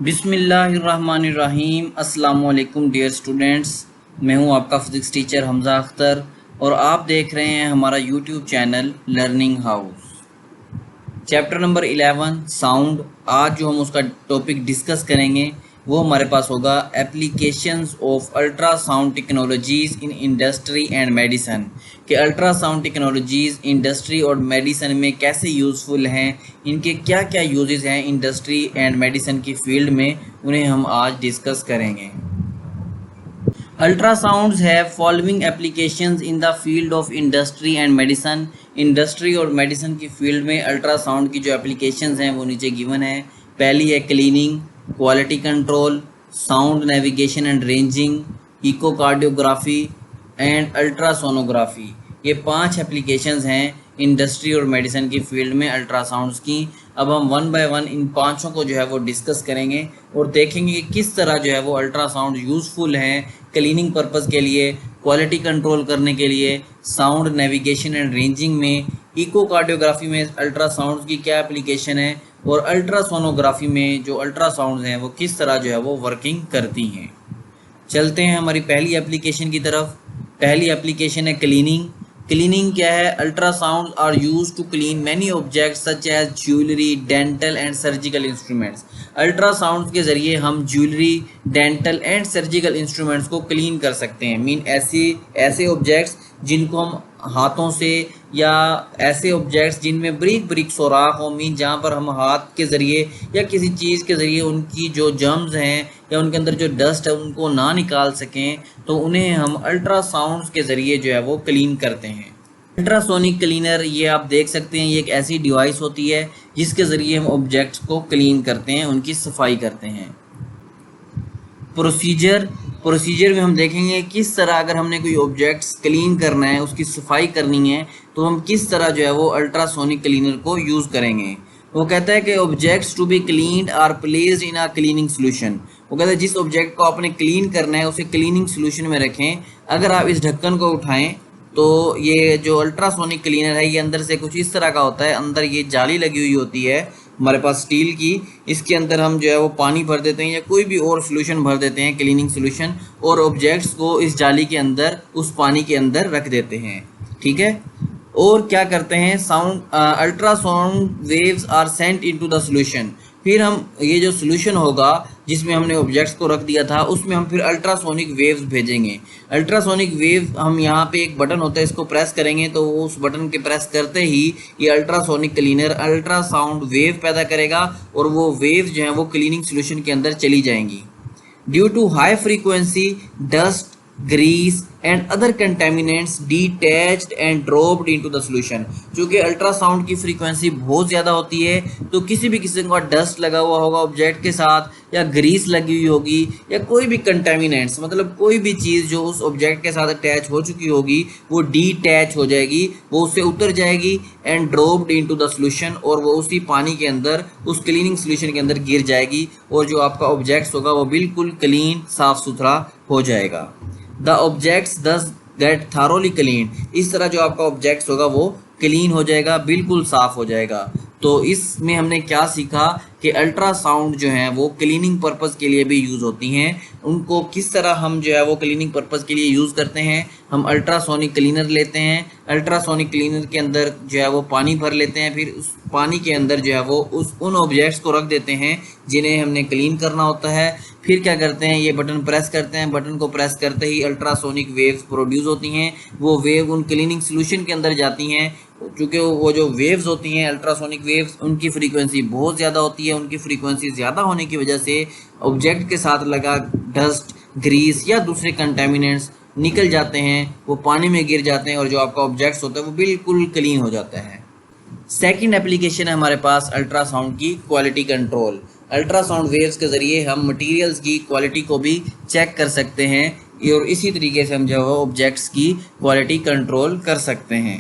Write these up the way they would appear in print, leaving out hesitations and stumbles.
बिस्मिल्लाहिर्रहमानिर्रहीम। अस्सलाम वालेकुम डियर स्टूडेंट्स, मैं हूं आपका फिज़िक्स टीचर हमज़ा अख्तर और आप देख रहे हैं हमारा YouTube channel learning house. Chapter number 11 sound. आज जो हम उसका टॉपिक डिस्कस करेंगे वो हमारे पास होगा applications of ultrasound technologies in industry and medicine, कि अल्ट्रासाउंड टेक्नोलॉजीज़ इंडस्ट्री और मेडिसन में कैसे यूज़फुल हैं, इनके क्या क्या यूजेस हैं इंडस्ट्री एंड मेडिसन की फील्ड में, उन्हें हम आज डिस्कस करेंगे। Ultrasounds have following applications in the field of industry and medicine. इंडस्ट्री और मेडिसन की फील्ड में अल्ट्रासाउंड की जो एप्लीकेशंस हैं वो नीचे गिवन है। पहली है cleaning, quality control, sound navigation and ranging, echocardiography and ultrasonography. ये 5 एप्लीकेशंस हैं इंडस्ट्री और मेडिसन की फील्ड में अल्ट्रासाउंड्स की। अब हम वन बाय वन इन 5 को जो है वो डिस्कस करेंगे और देखेंगे कि किस तरह जो है वो अल्ट्रासाउंड यूज़फुल हैं क्लीनिंग पर्पज़ के लिए, क्वालिटी कंट्रोल करने के लिए, साउंड नेविगेशन एंड रेंजिंग में, इकोकार्डियोग्राफी में अल्ट्रासाउंड की क्या एप्लीकेशन है और अल्ट्रासोनोग्राफी में जो अल्ट्रासाउंड हैं वो किस तरह जो है वो वर्किंग करती हैं। चलते हैं हमारी पहली एप्लीकेशन की तरफ। पहली एप्लीकेशन है क्लीनिंग। क्लीनिंग क्या है? Ultrasound are use to clean many objects such as jewellery, dental and surgical instruments. Ultrasound के ज़रिए हम jewellery, dental and surgical instruments को क्लीन कर सकते हैं। मीन ऐसे ऑब्जेक्ट्स जिनको हम हाथों से, या ऐसे ऑब्जेक्ट्स जिनमें ब्रीक ब्रीक सुराख हो, मीन जहाँ पर हम हाथ के ज़रिए या किसी चीज़ के ज़रिए उनकी जो जर्म्स हैं या उनके अंदर जो डस्ट है उनको ना निकाल सकें, तो उन्हें हम अल्ट्रासाउंड्स के ज़रिए जो है वो क्लीन करते हैं। अल्ट्रासोनिक क्लीनर, ये आप देख सकते हैं, ये एक ऐसी डिवाइस होती है जिसके ज़रिए हम ऑब्जेक्ट्स को क्लीन करते हैं, उनकी सफाई करते हैं। प्रोसीजर में हम देखेंगे किस तरह अगर हमने कोई ऑब्जेक्ट्स क्लीन करना है, उसकी सफाई करनी है, तो हम किस तरह जो है वो अल्ट्रासोनिक क्लीनर को यूज़ करेंगे। वो कहता है कि objects to be cleaned are placed in a cleaning solution. वो कहता है जिस ऑब्जेक्ट को आपने क्लीन करना है उसे क्लीनिंग सोल्यूशन में रखें। अगर आप इस ढक्कन को उठाएं तो ये जो अल्ट्रासोनिक क्लीनर है ये अंदर से कुछ इस तरह का होता है। अंदर ये जाली लगी हुई होती है हमारे पास स्टील की, इसके अंदर हम जो है वो पानी भर देते हैं या कोई भी और सोल्यूशन भर देते हैं, क्लीनिंग सोल्यूशन, और ऑब्जेक्ट्स को इस जाली के अंदर, उस पानी के अंदर रख देते हैं। ठीक है। और क्या करते हैं, ultrasound waves are sent into the solution. फिर हम ये जो सोल्यूशन होगा जिसमें हमने ऑब्जेक्ट्स को रख दिया था उसमें हम फिर अल्ट्रासोनिक वेव्स भेजेंगे। अल्ट्रासोनिक वेव, हम यहाँ पे एक बटन होता है, इसको प्रेस करेंगे तो उस बटन के प्रेस करते ही ये अल्ट्रासोनिक क्लीनर अल्ट्रासाउंड वेव पैदा करेगा और वो वेव जो है वो क्लीनिंग सोल्यूशन के अंदर चली जाएंगी। Due to high frequency dust, grease and other contaminants detached and dropped into the solution. चूँकि अल्ट्रासाउंड की फ्रीक्वेंसी बहुत ज़्यादा होती है तो किसी भी किस्म का डस्ट लगा हुआ होगा ऑब्जेक्ट के साथ, या ग्रीस लगी हुई होगी, या कोई भी कंटेमिनेंट्स, मतलब कोई भी चीज़ जो उस ऑब्जेक्ट के साथ अटैच हो चुकी होगी वो डिटैच हो जाएगी, वो उससे उतर जाएगी and dropped into the solution, और वो उसी पानी के अंदर, उस क्लीनिंग सॉल्यूशन के अंदर गिर जाएगी और जो आपका ऑब्जेक्ट्स होगा वो बिल्कुल क्लीन, साफ़ सुथरा हो जाएगा। द ऑब्जेक्ट्स दस गेट थारोली क्लीन। इस तरह जो आपका ऑब्जेक्ट्स होगा वो क्लीन हो जाएगा, बिल्कुल साफ़ हो जाएगा। तो इसमें हमने क्या सीखा कि अल्ट्रासाउंड जो हैं वो क्लीनिंग पर्पज़ के लिए भी यूज़ होती हैं। उनको किस तरह हम जो है वो क्लीनिंग पर्पज़ के लिए यूज़ करते हैं, हम अल्ट्रासोनिक क्लीनर लेते हैं, अल्ट्रासोनिक क्लीनर के अंदर जो है वो पानी भर लेते हैं, फिर उस पानी के अंदर जो है वो उन ऑब्जेक्ट्स को रख देते हैं जिन्हें हमने क्लीन करना होता है। फिर क्या करते हैं, ये बटन प्रेस करते हैं, बटन को प्रेस करते ही अल्ट्रासोनिक वेव्स प्रोड्यूस होती हैं। वो वेव उन क्लीनिंग सोल्यूशन के अंदर जाती हैं। चूँकि वो जो वेव्स होती हैं अल्ट्रासोनिक वेव्स, उनकी फ्रीक्वेंसी बहुत ज़्यादा होती है। उनकी फ्रीक्वेंसी ज़्यादा होने की वजह से ऑब्जेक्ट के साथ लगा डस्ट, ग्रीस या दूसरे कंटेमिनेंट्स निकल जाते हैं, वो पानी में गिर जाते हैं और जो आपका ऑब्जेक्ट्स होता है वो बिल्कुल क्लीन हो जाता है। सेकंड एप्लीकेशन है हमारे पास अल्ट्रासाउंड की क्वालिटी कंट्रोल। अल्ट्रासाउंड वेव्स के ज़रिए हम मटेरियल्स की क्वालिटी को भी चेक कर सकते हैं और इसी तरीके से हम जो है ऑब्जेक्ट्स की क्वालिटी कंट्रोल कर सकते हैं।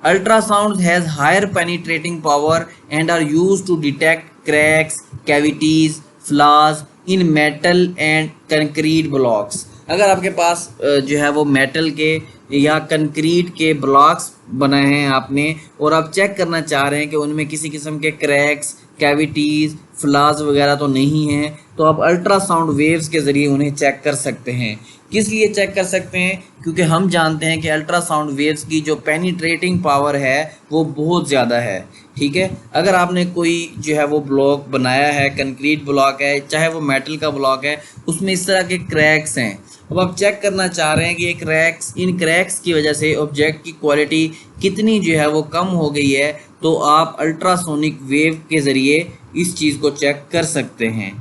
Ultrasound has higher penetrating power and are used to detect cracks, cavities, flaws in metal and concrete blocks। अगर आपके पास जो है वो मेटल के या कंक्रीट के ब्लॉक्स बनाए हैं आपने और आप चेक करना चाह रहे हैं कि उनमें किसी किस्म के क्रैक्स कैविटीज़, फ्लाज वगैरह तो नहीं है, तो आप अल्ट्रासाउंड वेव्स के ज़रिए उन्हें चेक कर सकते हैं। किस लिए चेक कर सकते हैं? क्योंकि हम जानते हैं कि अल्ट्रासाउंड वेव्स की जो पेनिट्रेटिंग पावर है वो बहुत ज़्यादा है। ठीक है, अगर आपने कोई जो है वो ब्लॉक बनाया है, कंक्रीट ब्लॉक है, चाहे वो मेटल का ब्लॉक है, उसमें इस तरह के क्रैक्स हैं, अब आप चेक करना चाह रहे हैं कि इन क्रैक्स की वजह से ऑब्जेक्ट की क्वालिटी कितनी जो है वो कम हो गई है, तो आप अल्ट्रासोनिक वेव के ज़रिए इस चीज़ को चेक कर सकते हैं।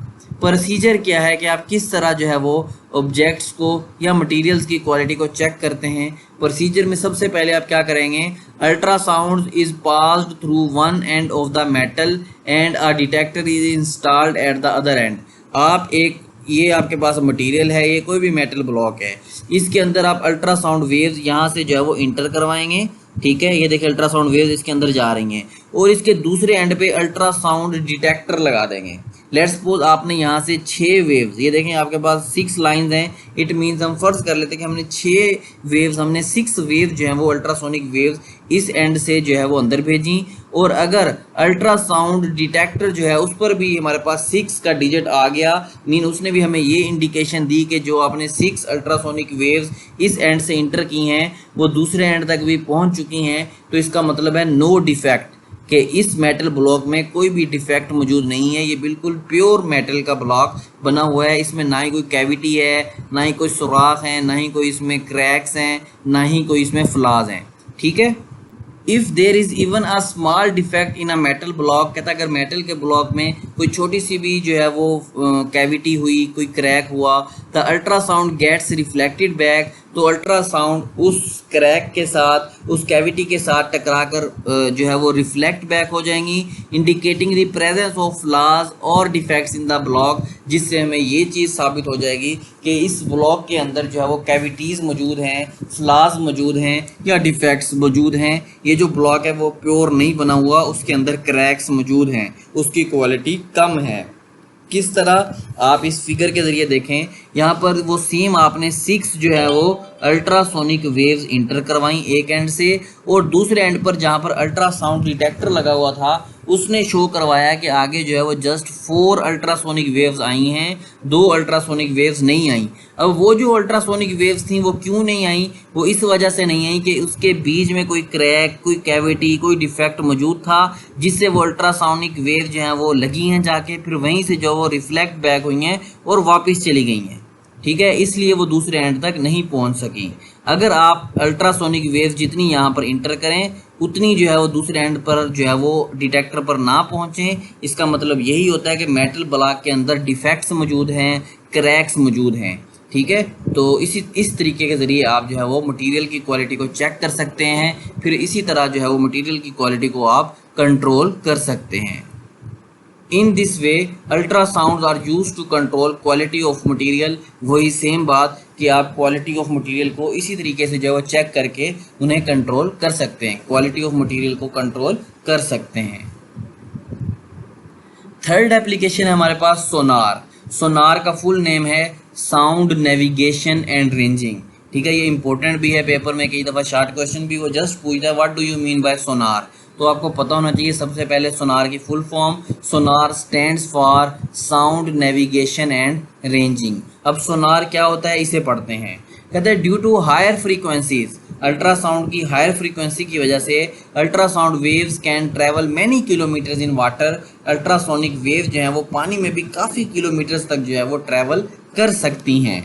प्रोसीजर क्या है कि आप किस तरह जो है वो ऑब्जेक्ट्स को या मटेरियल्स की क्वालिटी को चेक करते हैं। प्रोसीजर में सबसे पहले आप क्या करेंगे, ultrasound is passed through one end of the metal and a detector is installed at the other and. आप ये आपके पास मटेरियल है, ये कोई भी मेटल ब्लॉक है, इसके अंदर आप अल्ट्रासाउंड वेव्स यहाँ से जो है वो इंटर करवाएंगे। ठीक है, ये देखिए अल्ट्रासाउंड वेव्स इसके अंदर जा रही हैं और इसके दूसरे एंड पे अल्ट्रासाउंड डिटेक्टर लगा देंगे। लेट्स सपोज आपने यहाँ से 6 वेव्स, ये देखें आपके पास 6 लाइंस हैं, इट मीन्स हम फर्ज कर लेते हैं कि हमने 6 वेव जो हैं वो अल्ट्रासोनिक वेव्स इस एंड से जो है वो अंदर भेजी, और अगर अल्ट्रासाउंड डिटेक्टर जो है उस पर भी हमारे पास 6 का डिजिट आ गया, मीन उसने भी हमें ये इंडिकेशन दी कि जो आपने 6 अल्ट्रासोनिक वेव्स इस एंड से इंटर की हैं वो दूसरे एंड तक भी पहुंच चुकी हैं, तो इसका मतलब है नो डिफेक्ट, कि इस मेटल ब्लॉक में कोई भी डिफेक्ट मौजूद नहीं है, ये बिल्कुल प्योर मेटल का ब्लॉक बना हुआ है, इसमें ना ही कोई कैविटी है, ना ही कोई सुराख है, ना ही कोई इसमें क्रैक्स हैं, ना ही कोई इसमें फ्लाज हैं। ठीक है, if there is even a small defect in a metal block, कहता है अगर मेटल के ब्लॉक में कोई छोटी सी भी जो है वो कैविटी हुई, कोई क्रैक हुआ, the ultrasound gets reflected back, तो अल्ट्रासाउंड उस क्रैक के साथ, उस कैविटी के साथ टकराकर जो है वो रिफ्लेक्ट बैक हो जाएंगी, indicating the presence of flies और डिफेक्ट्स इन द ब्लॉक, जिससे हमें ये चीज़ साबित हो जाएगी कि इस ब्लॉक के अंदर जो है वो कैविटीज़ मौजूद हैं, फ्लाज मौजूद हैं या डिफेक्ट्स मौजूद हैं। ये जो ब्लॉक है वो प्योर नहीं बना हुआ, उसके अंदर क्रैक्स मौजूद हैं, उसकी क्वालिटी कम है। किस तरह, आप इस फिगर के ज़रिए देखें, यहाँ पर वो सेम आपने 6 जो है वो अल्ट्रासोनिक वेव्स इंटर करवाई एक एंड से, और दूसरे एंड पर जहाँ पर अल्ट्रासाउंड डिटेक्टर लगा हुआ था उसने शो करवाया कि आगे जो है वो जस्ट 4 अल्ट्रासोनिक वेव्स आई हैं, 2 अल्ट्रासोनिक वेव्स नहीं आई। अब वो जो अल्ट्रासोनिक वेव्स थी वो क्यों नहीं आई? वो इस वजह से नहीं आई कि उसके बीच में कोई क्रैक, कोई कैविटी, कोई डिफेक्ट मौजूद था, जिससे वो अल्ट्रासोनिक वेव जो हैं वो लगी हैं जाके, फिर वहीं से जो वो रिफ्लेक्ट बैक हुई हैं और वापस चली गई हैं। ठीक है, इसलिए वो दूसरे एंड तक नहीं पहुंच सकी। अगर आप अल्ट्रासोनिक वेव जितनी यहाँ पर इंटर करें उतनी जो है वो दूसरे एंड पर जो है वो डिटेक्टर पर ना पहुँचें, इसका मतलब यही होता है कि मेटल ब्लॉक के अंदर डिफेक्ट्स मौजूद हैं, क्रैक्स मौजूद हैं। ठीक है, तो इस तरीके के ज़रिए आप जो है वो मटेरियल की क्वालिटी को चेक कर सकते हैं, फिर इसी तरह जो है वो मटेरियल की क्वालिटी को आप कंट्रोल कर सकते हैं। In this way ultrasound are use to control quality of material. वही सेम बात कि आप क्वालिटी ऑफ मटेरियल को इसी तरीके से जो है चेक करके उन्हें कंट्रोल कर सकते हैं, क्वालिटी ऑफ मटेरियल को कंट्रोल कर सकते हैं। थर्ड एप्लीकेशन है हमारे पास सोनार। सोनार का फुल नेम है साउंड नेविगेशन एंड रेंजिंग। ठीक है, ये इंपॉर्टेंट भी है, पेपर में कई दफ़ा शॉर्ट क्वेश्चन भी वो जस्ट पूछता है what do you mean by sonar, तो आपको पता होना चाहिए सबसे पहले सोनार की full form. Sonar stands for sound navigation and ranging. अब सोनार क्या होता है इसे पढ़ते हैं। कहते हैं due to higher frequencies, ultrasound की हायर फ्रीक्वेंसी की वजह से ultrasound waves can travel many kilometres in water. Ultrasonic wave जो है वो पानी में भी काफ़ी किलोमीटर्स तक जो है वो ट्रैवल कर सकती हैं।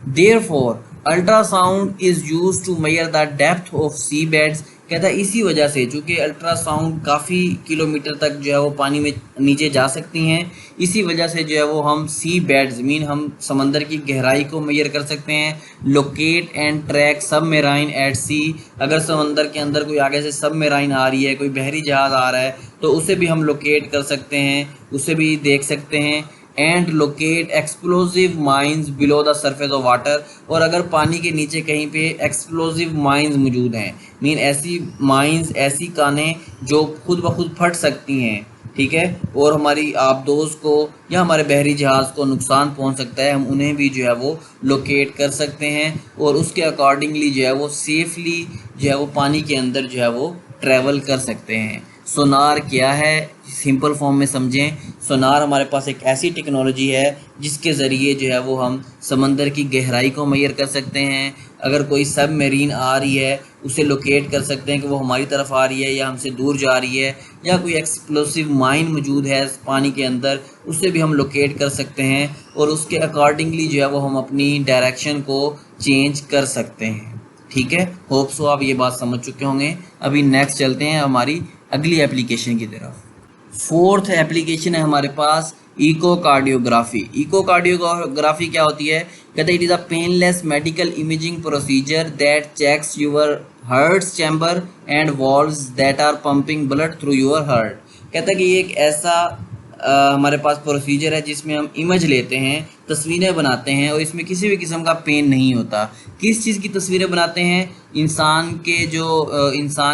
Therefore ultrasound is used to measure the depth of sea beds. कहता है इसी वजह से, चूँकि अल्ट्रासाउंड काफ़ी किलोमीटर तक जो है वो पानी में नीचे जा सकती हैं, इसी वजह से जो है वो हम सी बेड्स मीन हम समंदर की गहराई को मेजर कर सकते हैं। Locate and track submarine at sea. अगर समंदर के अंदर कोई आगे से सबमेराइन आ रही है, कोई बहरी जहाज़ आ रहा है, तो उसे भी हम लोकेट कर सकते हैं, उसे भी देख सकते हैं। And locate explosive mines below the surface of water. और अगर पानी के नीचे कहीं पे एक्सप्लोजिव माइंस मौजूद हैं, मीन ऐसी माइंस, ऐसी कानें जो खुद ब खुद फट सकती हैं, ठीक है, और हमारी आबदोज़ को या हमारे बहरी जहाज़ को नुकसान पहुंच सकता है, हम उन्हें भी जो है वो लोकेट कर सकते हैं और उसके अकॉर्डिंगली जो है वो सेफली जो है वो पानी के अंदर जो है वो ट्रैवल कर सकते हैं। सोनार क्या है, सिंपल फॉर्म में समझें। सोनार हमारे पास एक ऐसी टेक्नोलॉजी है जिसके ज़रिए जो है वो हम समंदर की गहराई को मेजर कर सकते हैं। अगर कोई सब मरीन आ रही है उसे लोकेट कर सकते हैं कि वो हमारी तरफ आ रही है या हमसे दूर जा रही है, या कोई एक्सप्लोसिव माइन मौजूद है पानी के अंदर, उसे भी हम लोकेट कर सकते हैं और उसके अकॉर्डिंगली जो है वो हम अपनी डायरेक्शन को चेंज कर सकते हैं। ठीक है, होप सो आप ये बात समझ चुके होंगे। अभी नेक्स्ट चलते हैं हमारी अगली एप्लीकेशन की तरफ। फोर्थ एप्लीकेशन है हमारे पास इकोकार्डियोग्राफी। इकोकार्डियोग्राफी क्या होती है? कहते हैं it is a painless medical imaging procedure that checks your heart's chamber and valves that are pumping blood through your heart. कहता है कि ये एक ऐसा हमारे पास प्रोसीजर है जिसमें हम इमेज लेते हैं, तस्वीरें बनाते हैं और इसमें किसी भी किस्म का पेन नहीं होता। किस चीज़ की तस्वीरें बनाते हैं? इंसान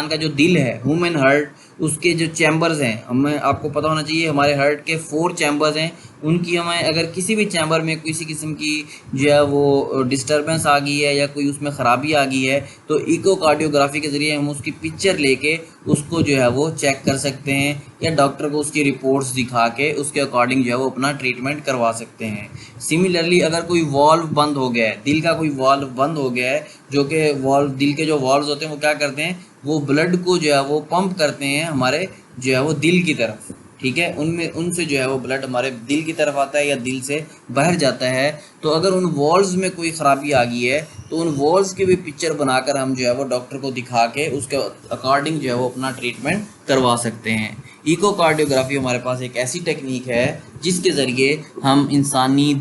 का जो दिल है, ह्यूमन हार्ट, उसके जो चैम्बर्स हैं, हमें आपको पता होना चाहिए हमारे हार्ट के 4 चैम्बर्स हैं। उनकी हमें अगर किसी भी चैम्बर में किसी किस्म की जो है वो डिस्टर्बेंस आ गई है या कोई उसमें ख़राबी आ गई है तो इकोकार्डियोग्राफी के ज़रिए हम उसकी पिक्चर लेके उसको जो है वो चेक कर सकते हैं या डॉक्टर को उसकी रिपोर्ट्स दिखा के उसके अकॉर्डिंग जो है वो अपना ट्रीटमेंट करवा सकते हैं। सिमिलरली अगर कोई वॉल्व बंद हो गया है, दिल का कोई वॉल्व बंद हो गया है, जो कि वॉल्व, दिल के जो वॉल्व्स होते हैं वो क्या करते हैं, वो ब्लड को जो है वो पंप करते हैं हमारे जो है वो दिल की तरफ। ठीक है, उनसे जो है वो ब्लड हमारे दिल की तरफ आता है या दिल से बाहर जाता है। तो अगर उन वॉल्व्स में कोई ख़राबी आ गई है तो उन वॉल्व्स की भी पिक्चर बनाकर हम जो है वो डॉक्टर को दिखा के उसके अकॉर्डिंग जो है वो अपना ट्रीटमेंट करवा सकते हैं। इकोकार्डियोग्राफी हमारे पास एक ऐसी टेक्निक है जिसके ज़रिए हम इंसानी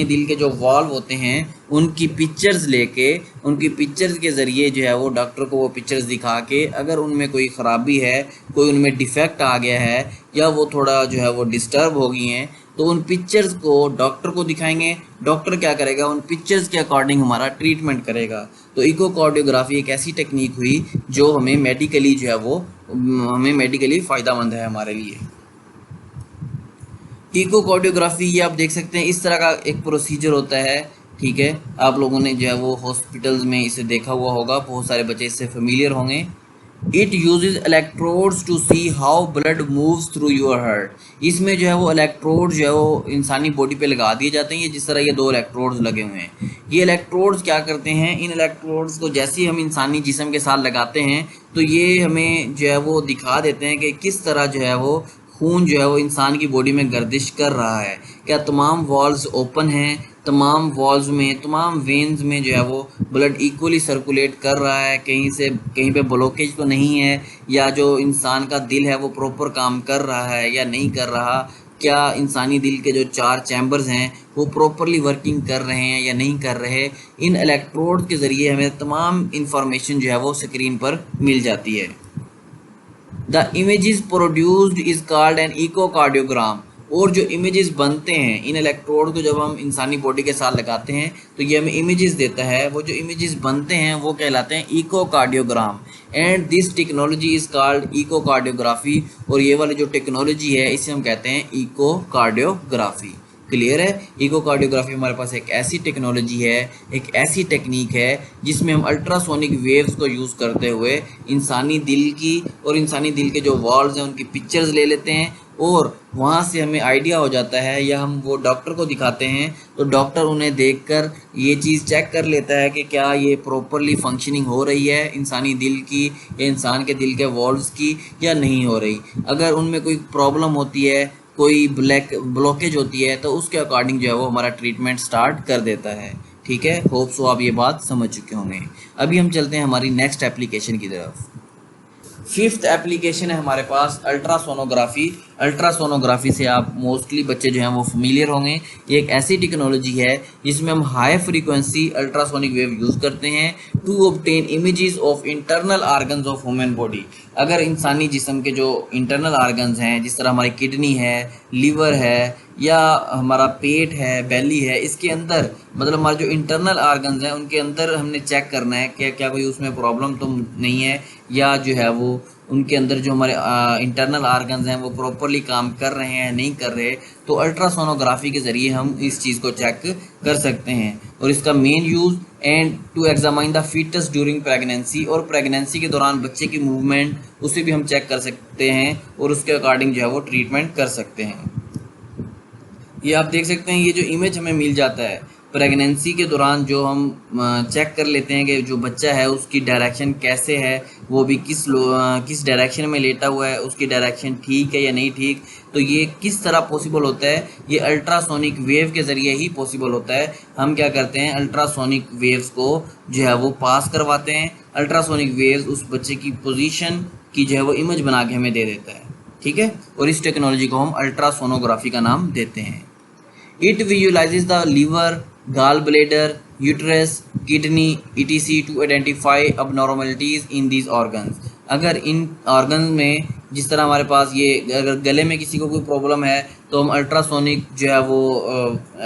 दिल के जो वॉल्व होते हैं उनकी पिक्चर्स लेके, उनकी पिक्चर्स के ज़रिए जो है वो डॉक्टर को वो पिक्चर्स दिखा के अगर उनमें कोई ख़राबी है, कोई उनमें डिफेक्ट आ गया है या वो थोड़ा जो है वो डिस्टर्ब हो गई हैं, तो उन पिक्चर्स को डॉक्टर को दिखाएंगे। डॉक्टर क्या करेगा, उन पिक्चर्स के अकॉर्डिंग हमारा ट्रीटमेंट करेगा। तो इकोकार्डियोग्राफी एक ऐसी टेक्निक हुई जो हमें मेडिकली जो है वो फ़ायदेमंद है हमारे लिए। इकोकार्डियोग्राफी ये आप देख सकते हैं इस तरह का एक प्रोसीजर होता है। ठीक है, आप लोगों ने जो है वो हॉस्पिटल्स में इसे देखा हुआ होगा, बहुत सारे बच्चे इससे फेमिलियर होंगे। It uses electrodes to see how blood moves through your heart. इसमें जो है वो इलेक्ट्रोड जो है वो इंसानी बॉडी पे लगा दिए जाते हैं, ये जिस तरह ये 2 इलेक्ट्रोड्स लगे हुए हैं। ये इलेक्ट्रोड्स क्या करते हैं, इन इलेक्ट्रोड्स को जैसे ही हम इंसानी जिस्म के साथ लगाते हैं तो ये हमें जो है वो दिखा देते हैं कि किस तरह जो है वो खून जो है वो इंसान की बॉडी में गर्दिश कर रहा है। क्या तमाम वॉल्व्स ओपन हैं, तमाम वॉल्व्स में, तमाम वेन्स में जो है वो ब्लड इक्वली सर्कुलेट कर रहा है, कहीं पे ब्लॉकेज तो नहीं है, या जो इंसान का दिल है वो प्रॉपर काम कर रहा है या नहीं कर रहा, क्या इंसानी दिल के जो 4 चैम्बर्स हैं वो प्रॉपरली वर्किंग कर रहे हैं या नहीं कर रहे। इन इलेक्ट्रोड के ज़रिए हमें तमाम इंफॉर्मेशन जो है वो स्क्रीन पर मिल जाती है। The images produced is called an echocardiogram. और जो इमेजेस बनते हैं इन इलेक्ट्रोड को जब हम इंसानी बॉडी के साथ लगाते हैं तो ये हमें इमेजेस देता है। वो जो इमेजेस बनते हैं वो कहलाते हैं echocardiogram. And this technology is called echocardiography. और ये वाली जो टेक्नोलॉजी है इसे हम कहते हैं इकोकार्डियोग्राफी। क्लियर है? इकोकार्डियोग्राफी हमारे पास एक ऐसी टेक्नोलॉजी है, एक ऐसी टेक्निक है जिसमें हम अल्ट्रासोनिक वेव्स को यूज़ करते हुए इंसानी दिल की और इंसानी दिल के जो वॉल्व्स हैं उनकी पिक्चर्स ले लेते हैं और वहाँ से हमें आइडिया हो जाता है या हम वो डॉक्टर को दिखाते हैं तो डॉक्टर उन्हें देखकर ये चीज़ चेक कर लेता है कि क्या ये प्रॉपरली फंक्शनिंग हो रही है इंसानी दिल की या इंसान के दिल के वॉल्व्स की या नहीं हो रही। अगर उनमें कोई प्रॉब्लम होती है, कोई ब्लॉकेज होती है तो उसके अकॉर्डिंग जो है वो हमारा ट्रीटमेंट स्टार्ट कर देता है। ठीक है, होप सो आप ये बात समझ चुके होंगे। अभी हम चलते हैं हमारी नेक्स्ट एप्लीकेशन की तरफ। 5th एप्लीकेशन है हमारे पास अल्ट्रासोनोग्राफी। अल्ट्रासोनोग्राफी से आप मोस्टली बच्चे जो हैं वो फेमिलियर होंगे। ये एक ऐसी टेक्नोलॉजी है जिसमें हम high frequency ultrasonic wave use करते हैं to obtain images of internal organs of human body. अगर इंसानी जिस्म के जो इंटरनल आर्गन्स हैं, जिस तरह हमारी किडनी है, लीवर है या हमारा पेट है, बेली है, इसके अंदर मतलब हमारे जो इंटरनल आर्गन्स हैं उनके अंदर हमने चेक करना है कि क्या कोई उसमें प्रॉब्लम तो नहीं है या जो है वो उनके अंदर जो हमारे इंटरनल आर्गन्स हैं वो प्रॉपरली काम कर रहे हैं नहीं कर रहे। तो अल्ट्रासोनोग्राफी के ज़रिए हम इस चीज़ को चेक कर सकते हैं और इसका main use and to examine the fetus during pregnancy, और प्रेगनेंसी के दौरान बच्चे की मूवमेंट उसे भी हम चेक कर सकते हैं और उसके अकॉर्डिंग जो है वो ट्रीटमेंट कर सकते हैं। ये आप देख सकते हैं, ये जो इमेज हमें मिल जाता है प्रेगनेंसी के दौरान, जो हम चेक कर लेते हैं कि जो बच्चा है उसकी डायरेक्शन कैसे है, वो भी किस डायरेक्शन में लेटा हुआ है, उसकी डायरेक्शन ठीक है या नहीं ठीक, तो ये किस तरह पॉसिबल होता है, ये अल्ट्रासोनिक वेव के ज़रिए ही पॉसिबल होता है। हम क्या करते हैं, अल्ट्रासोनिक वेव्स को जो है वो पास करवाते हैं, अल्ट्रासोनिक वेव्स उस बच्चे की पोजीशन की जो है वो इमेज बना के हमें दे देता है, ठीक है, और इस टेक्नोलॉजी को हम अल्ट्रासोनोग्राफी का नाम देते हैं। It visualizes the liver, gallbladder, uterus, kidney, etc. to identify abnormalities in these organs. अगर इन ऑर्गन में, जिस तरह हमारे पास ये, अगर गले में किसी को कोई प्रॉब्लम है तो हम अल्ट्रासोनिक जो है वो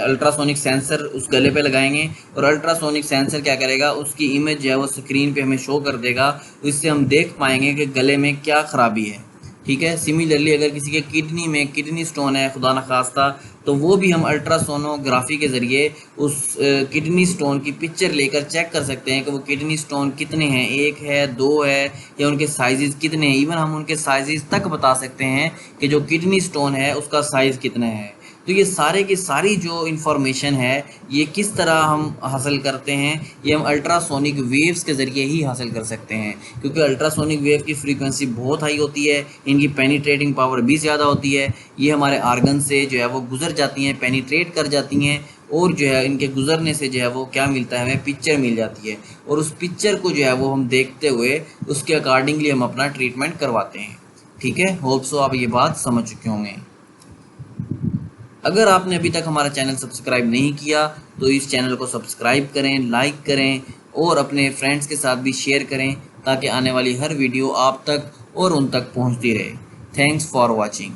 अल्ट्रासोनिक सेंसर उस गले पे लगाएंगे, और अल्ट्रासोनिक सेंसर क्या करेगा, उसकी इमेज जो है वो स्क्रीन पे हमें शो कर देगा, इससे हम देख पाएंगे कि गले में क्या खराबी है, ठीक है। सिमिलरली अगर किसी के किडनी में किडनी स्टोन है खुदा न खास्ता, तो वो भी हम अल्ट्रासोनोग्राफी के ज़रिए उस किडनी स्टोन की पिक्चर लेकर चेक कर सकते हैं कि वो किडनी स्टोन कितने हैं, 1 है, 2 है, या उनके साइज़ कितने हैं। इवन हम उनके साइज़ तक बता सकते हैं कि जो किडनी स्टोन है उसका साइज़ कितना है। तो ये सारे की सारी जो इन्फॉर्मेशन है ये किस तरह हम हासिल करते हैं, ये हम अल्ट्रासोनिक वेव्स के ज़रिए ही हासिल कर सकते हैं, क्योंकि अल्ट्रासोनिक वेव की फ्रीक्वेंसी बहुत हाई होती है, इनकी पेनिट्रेटिंग पावर भी ज़्यादा होती है, ये हमारे आर्गन से जो है वो गुजर जाती हैं, पेनिट्रेट कर जाती हैं, और जो है इनके गुजरने से जो है वो क्या मिलता है, हमें पिक्चर मिल जाती है, और उस पिक्चर को जो है वो हम देखते हुए उसके अकॉर्डिंगली हम अपना ट्रीटमेंट करवाते हैं, ठीक है। होप सो आप ये बात समझ चुके होंगे। अगर आपने अभी तक हमारा चैनल सब्सक्राइब नहीं किया तो इस चैनल को सब्सक्राइब करें, लाइक करें और अपने फ्रेंड्स के साथ भी शेयर करें, ताकि आने वाली हर वीडियो आप तक और उन तक पहुंचती रहे। Thanks for watching.